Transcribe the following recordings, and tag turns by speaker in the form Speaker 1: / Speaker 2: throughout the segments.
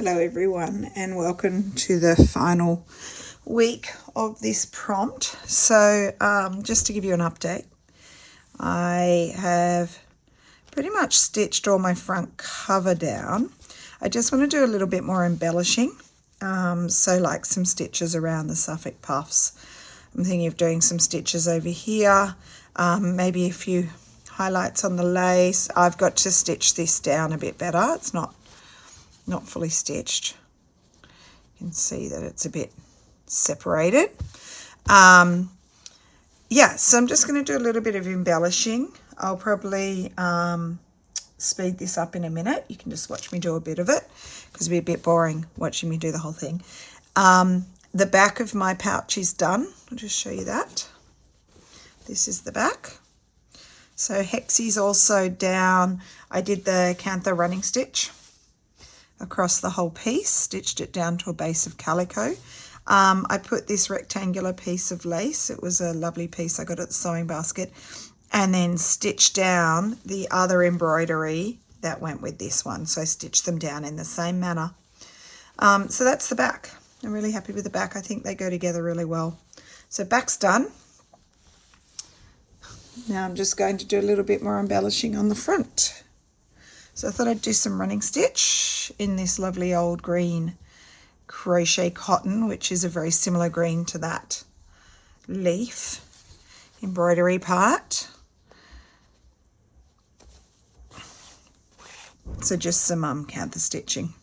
Speaker 1: Hello everyone, and welcome to the final week of this prompt. So just to give you an update, I have pretty much stitched all my front cover down. I just want to do a little bit more embellishing, so like some stitches around the Suffolk puffs. I'm thinking of doing some stitches over here, maybe a few highlights on the lace. I've got to stitch this down a bit better. It's not fully stitched. You can see that it's a bit separated. Yeah, so I'm just going to do a little bit of embellishing. I'll probably speed this up in a minute. You can just watch me do a bit of it because it'll be a bit boring watching me do the whole thing. The back of my pouch is done. I'll just show you that. This is the back. So Hexie's also down. I did the Cantha running stitch across the whole piece, stitched it down to a base of calico. I put this rectangular piece of lace, it was a lovely piece I got at the sewing basket, and then stitched down the other embroidery that went with this one. So I stitched them down in the same manner. So that's the back. I'm really happy with the back. I think they go together really well. So back's done. Now I'm just going to do a little bit more embellishing on the front. So I thought I'd do some running stitch in this lovely old green crochet cotton, which is a very similar green to that leaf embroidery part. So just some Cantha stitching.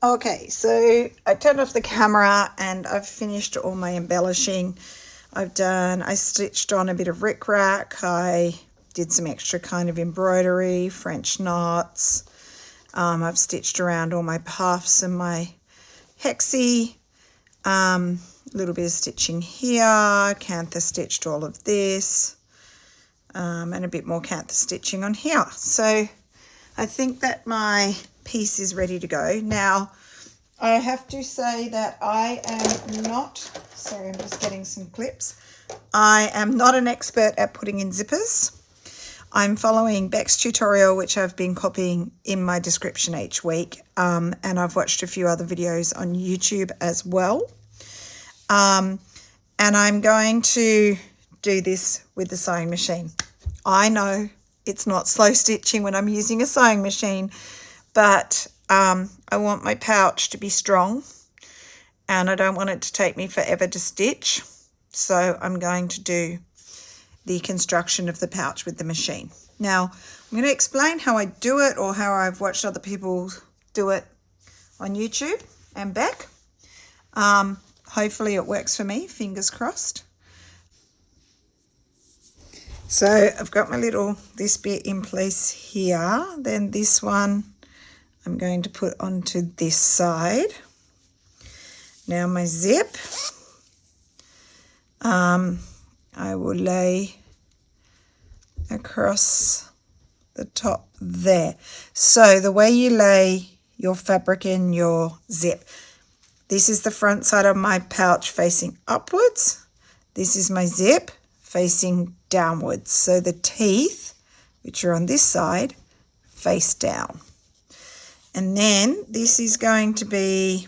Speaker 1: Okay, so I turned off the camera and I've finished all my embellishing. I stitched on a bit of rickrack. I did some extra kind of embroidery, French knots. I've stitched around all my puffs and my hexie. A little bit of stitching here. Cantha stitched all of this. And a bit more Cantha stitching on here. So I think that my piece is ready to go. Now, I have to say that I am not, sorry, I'm just getting some clips. I am not an expert at putting in zippers. I'm following Beck's tutorial, which I've been copying in my description each week. And I've watched a few other videos on YouTube as well. And I'm going to do this with the sewing machine. I know it's not slow stitching when I'm using a sewing machine, but I want my pouch to be strong and I don't want it to take me forever to stitch. So I'm going to do the construction of the pouch with the machine. Now, I'm going to explain how I do it or how I've watched other people do it on YouTube and Beck. Hopefully it works for me, fingers crossed. So I've got my this bit in place here. Then this one I'm going to put onto this side. Now my zip, I will lay across the top there. So the way you lay your fabric in your zip, this is the front side of my pouch facing upwards. This is my zip facing downwards. So the teeth, which are on this side, face down. And then this is going to be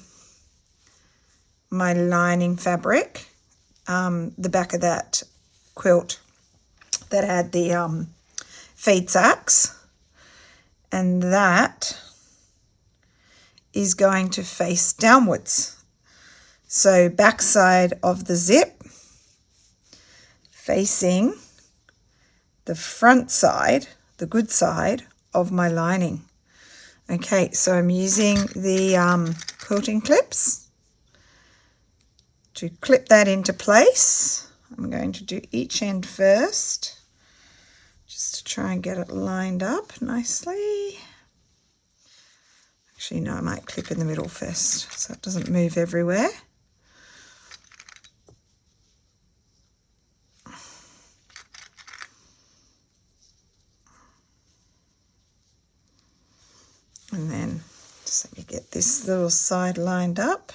Speaker 1: my lining fabric, the back of that quilt that had the feed sacks. and that is going to face downwards. So backside of the zip facing the front side, the good side of my lining. Okay, so I'm using the quilting clips to clip that into place. I'm going to do each end first, just to try and get it lined up nicely. Actually, no, I might clip in the middle first so it doesn't move everywhere. And then just let me get this little side lined up.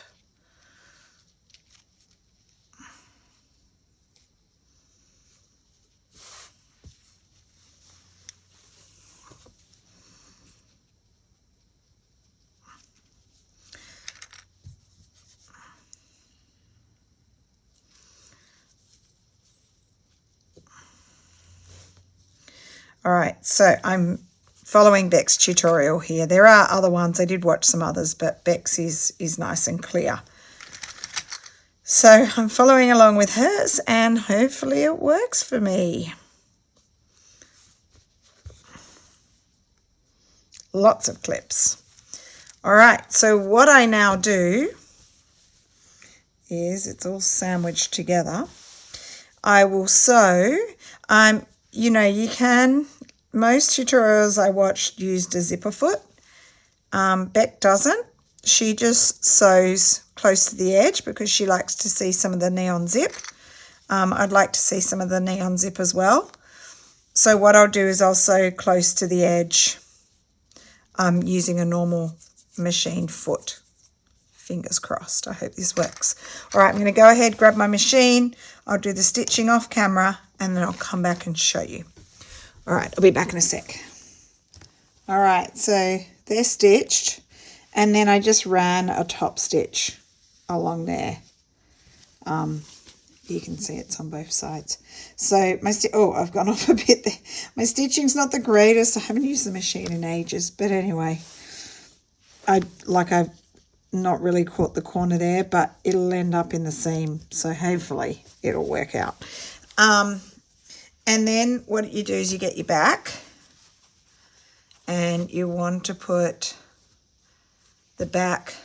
Speaker 1: All right, so I'm following Beck's tutorial here. There are other ones. I did watch some others, but Beck's is nice and clear. So I'm following along with hers, and hopefully it works for me. Lots of clips. All right, so what I now do is, it's all sandwiched together. I will sew. You know, you can, most tutorials I watched used a zipper foot. Beck doesn't. She just sews close to the edge because she likes to see some of the neon zip. I'd like to see some of the neon zip as well. So what I'll do is I'll sew close to the edge using a normal machine foot. Fingers crossed. I hope this works. All right, I'm going to go ahead, grab my machine. I'll do the stitching off camera and then I'll come back and show you. All right, I'll be back in a sec. All right, so they're stitched and then I just ran a top stitch along there. You can see it's on both sides. So I've gone off a bit there. My stitching's not the greatest. I haven't used the machine in ages, but anyway, I've not really caught the corner there, but it'll end up in the seam, so hopefully it'll work out. And then what you do is you get your back and you want to put the back,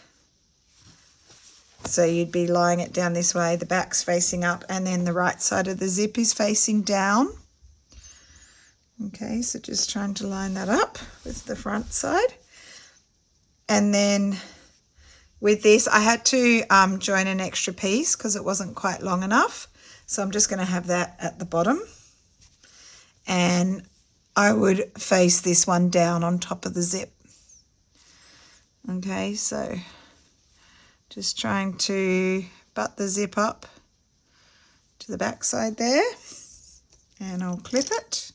Speaker 1: so you'd be lying it down this way, the back's facing up and then the right side of the zip is facing down. Okay, so just trying to line that up with the front side. And then with this, I had to join an extra piece because it wasn't quite long enough. So I'm just going to have that at the bottom. And I would face this one down on top of the zip. Okay, so just trying to butt the zip up to the back side there. And I'll clip it.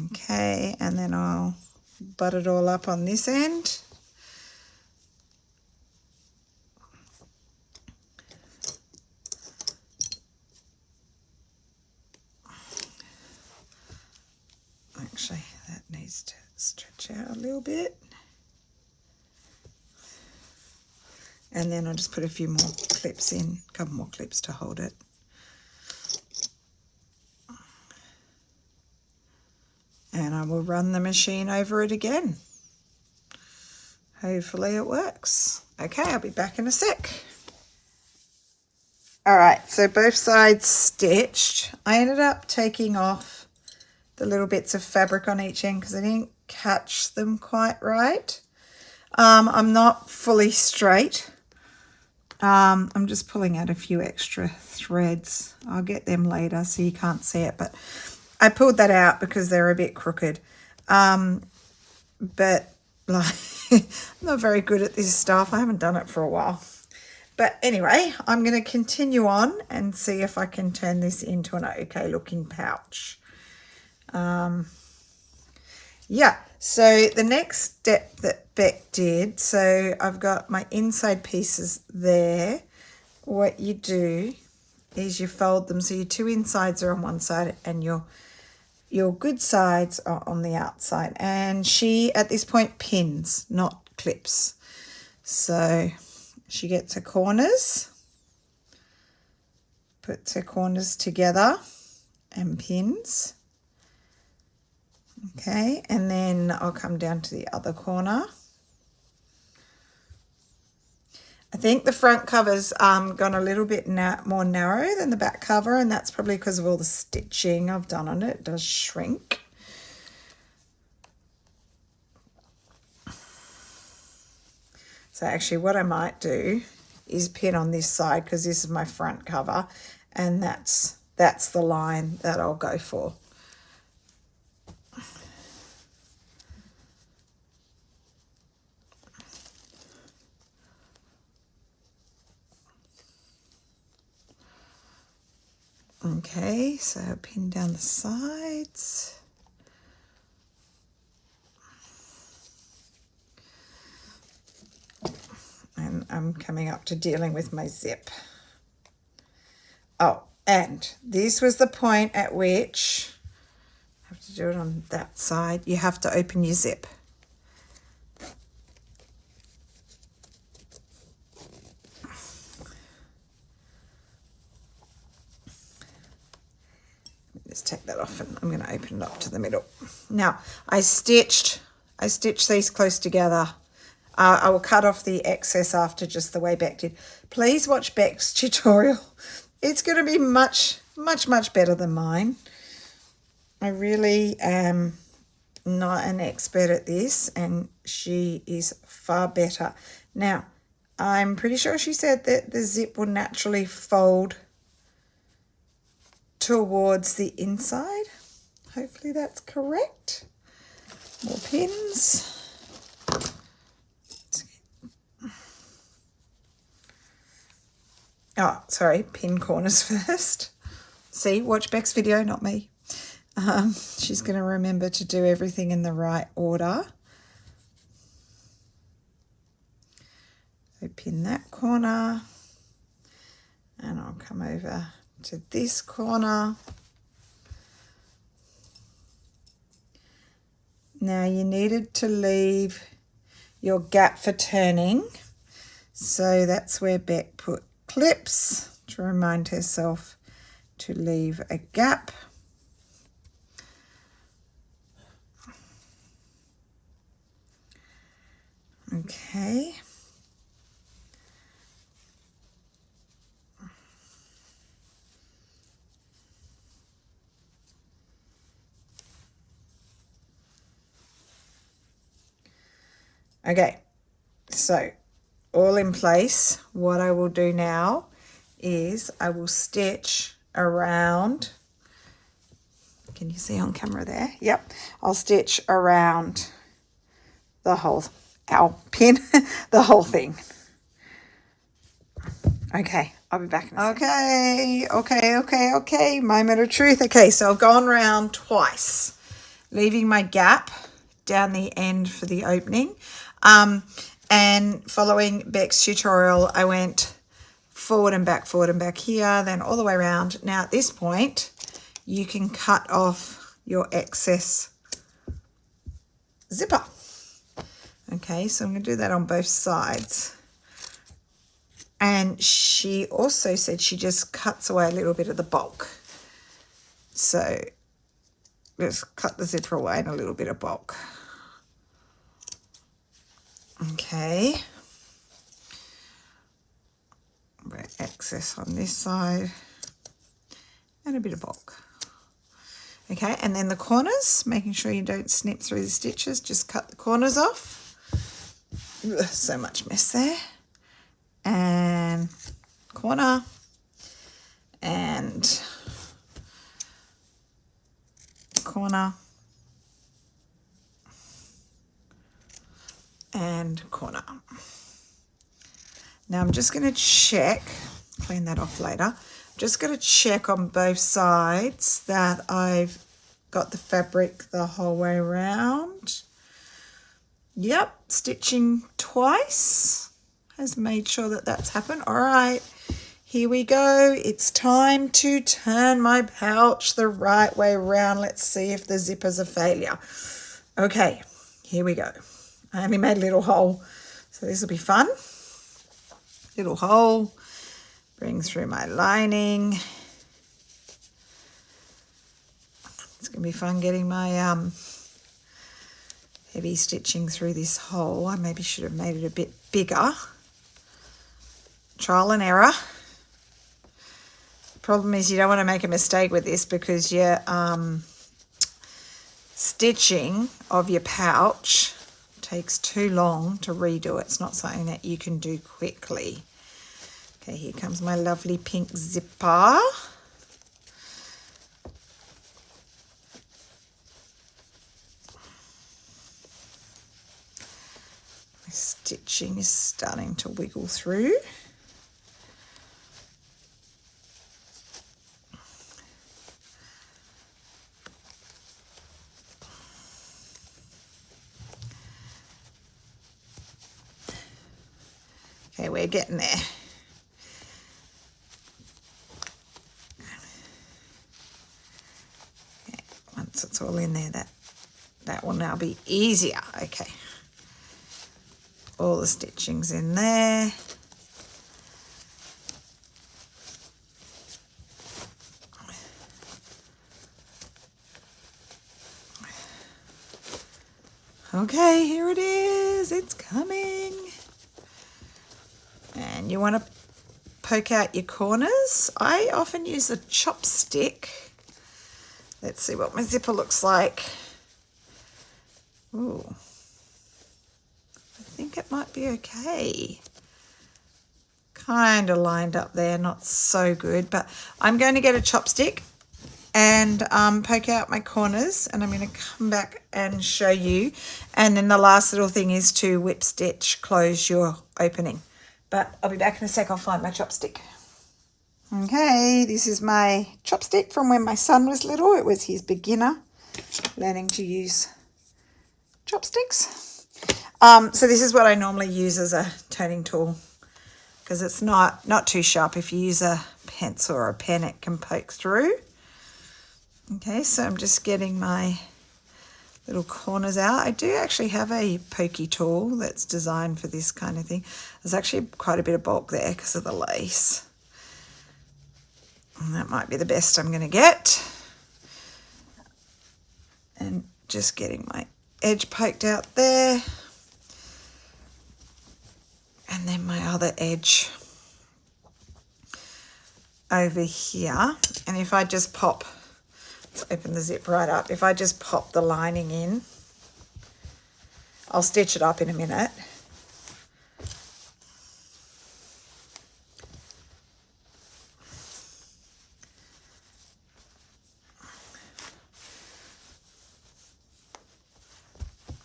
Speaker 1: Okay, and then I'll butt it all up on this end. Actually, that needs to stretch out a little bit. And then I'll just put a few more clips in, a couple more clips to hold it. And I will run the machine over it again. Hopefully it works. Okay, I'll be back in a sec. All right, so both sides stitched. I ended up taking off the little bits of fabric on each end because I didn't catch them quite right. I'm not fully straight. I'm just pulling out a few extra threads. I'll get them later so you can't see it, but I pulled that out because they're a bit crooked. But like, I'm not very good at this stuff. I haven't done it for a while. But anyway, I'm going to continue on and see if I can turn this into an okay looking pouch. Yeah, so the next step that Beck did, so I've got my inside pieces there. What you do is you fold them so your two insides are on one side and your good sides are on the outside. And she at this point pins, not clips. So she gets her corners, puts her corners together and pins. Okay, and then I'll come down to the other corner. I think the front cover's gone a little bit more narrow than the back cover, and that's probably because of all the stitching I've done on it. It does shrink. So actually what I might do is pin on this side because this is my front cover, and that's the line that I'll go for. Okay, so pin down the sides. And I'm coming up to dealing with my zip. Oh, and this was the point at which, I have to do it on that side, you have to open your zip. Let's take that off and I'm going to open it up to the middle. Now, I stitched these close together. I will cut off the excess after, just the way Beck did. Please watch Beck's tutorial. It's going to be much, much, much better than mine. I really am not an expert at this, and she is far better. Now, I'm pretty sure she said that the zip will naturally fold towards the inside. Hopefully that's correct. More pins. Oh, sorry, pin corners first. See, watch Beck's video, not me. She's going to remember to do everything in the right order. So pin that corner, and I'll come over to this corner. Now you needed to leave your gap for turning, so that's where Beck put clips to remind herself to leave a gap. Okay. Okay, so all in place. What I will do now is I will stitch around. Can you see on camera there? Yep. I'll stitch around the whole, pin, the whole thing. Okay, I'll be back in a second. Okay. Moment of truth. Okay, so I've gone round twice, leaving my gap down the end for the opening. And following Beck's tutorial, I went forward and back here, then all the way around. Now at this point, you can cut off your excess zipper. Okay, so I'm going to do that on both sides. And she also said she just cuts away a little bit of the bulk. So let's cut the zipper away and a little bit of bulk. Okay. Excess on this side and a bit of bulk. Okay, and then the corners, making sure you don't snip through the stitches, just cut the corners off. Ugh, so much mess there. And corner and corner and corner. Now I'm just going to check, clean that off later. I'm just going to check on both sides that I've got the fabric the whole way around. Yep, stitching twice has made sure that that's happened. All right, here we go. It's time to turn my pouch the right way around. Let's see if the zipper's a failure. Okay, here we go. I only made a little hole, so this will be fun. Little hole, bring through my lining. It's going to be fun getting my heavy stitching through this hole. I maybe should have made it a bit bigger. Trial and error. Problem is you don't want to make a mistake with this because your stitching of your pouch takes too long to redo it. It's not something that you can do quickly. Okay, here comes my lovely pink zipper. My stitching is starting to wiggle through. Okay, we're getting there. Okay, once it's all in there, that will now be easier. Okay, all the stitching's in there. Okay, here it is. It's coming. And you want to poke out your corners. I often use a chopstick. Let's see what my zipper looks like. Ooh, I think it might be okay. Kind of lined up there, not so good, but I'm going to get a chopstick and poke out my corners, and I'm going to come back and show you. And then the last little thing is to whip stitch, close your opening. But I'll be back in a sec. I'll find my chopstick. Okay, this is my chopstick from when my son was little. It was his beginner learning to use chopsticks. So this is what I normally use as a turning tool because it's not too sharp. If you use a pencil or a pen, it can poke through. Okay, so I'm just getting my little corners out. I do actually have a pokey tool that's designed for this kind of thing. There's actually quite a bit of bulk there because of the lace. And that might be the best I'm going to get. And just getting my edge poked out there. And then my other edge over here. And if I just pop, let's open the zip right up. If I just pop the lining in, I'll stitch it up in a minute.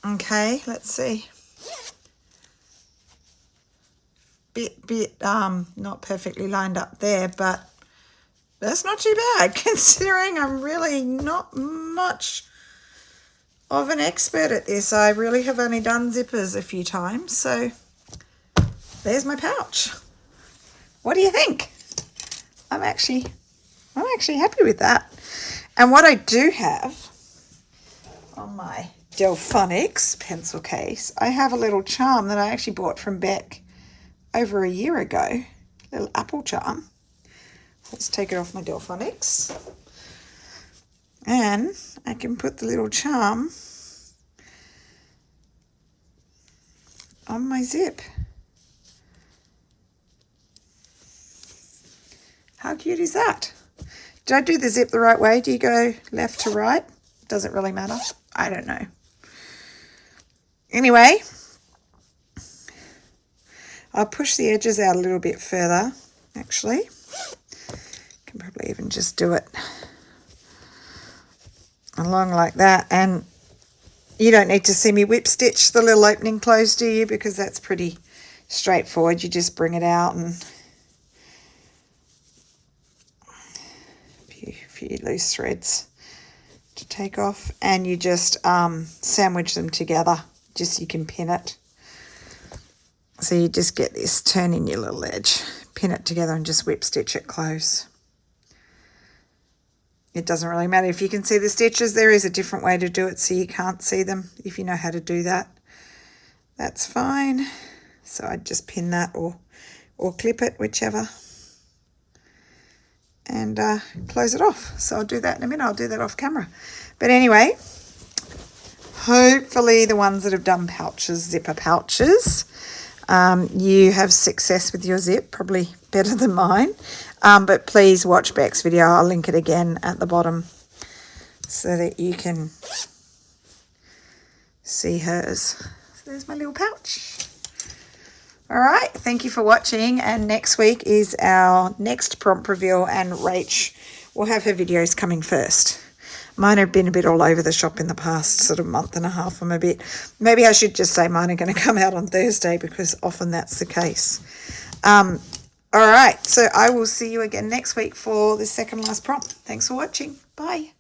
Speaker 1: Okay, let's see. Bit not perfectly lined up there, but that's not too bad considering I'm really not much of an expert at this. I really have only done zippers a few times, so there's my pouch. What do you think? I'm actually happy with that. And what I do have on my Delphonics pencil case, I have a little charm that I actually bought from Beck over a year ago, a little apple charm. Let's take it off my Delphonics. And I can put the little charm on my zip. How cute is that? Did I do the zip the right way? Do you go left to right? Does it really matter? I don't know. Anyway, I'll push the edges out a little bit further, actually. Can probably even just do it along like that. And you don't need to see me whip stitch the little opening close, do you? Because that's pretty straightforward. You just bring it out and a few loose threads to take off, and you just sandwich them together, just so you can pin it. So you just get this turn in your little edge. pin it together and just whip stitch it close. It doesn't really matter if you can see the stitches. There is a different way to do it so you can't see them. If you know how to do that, that's fine. So I'd just pin that or clip it, whichever, and close it off. So I'll do that in a minute. I'll do that off camera. But anyway, hopefully the ones that have done pouches, zipper pouches, you have success with your zip, probably better than mine. But please watch Beck's video. I'll link it again at the bottom so that you can see hers. So there's my little pouch. All right, thank you for watching, and next week is our next prompt reveal, and Rach will have her videos coming first. Mine have been a bit all over the shop in the past sort of month and a half. Maybe I should just say mine are going to come out on Thursday, because often that's the case. All right, so I will see you again next week for the second last prompt. Thanks for watching. Bye.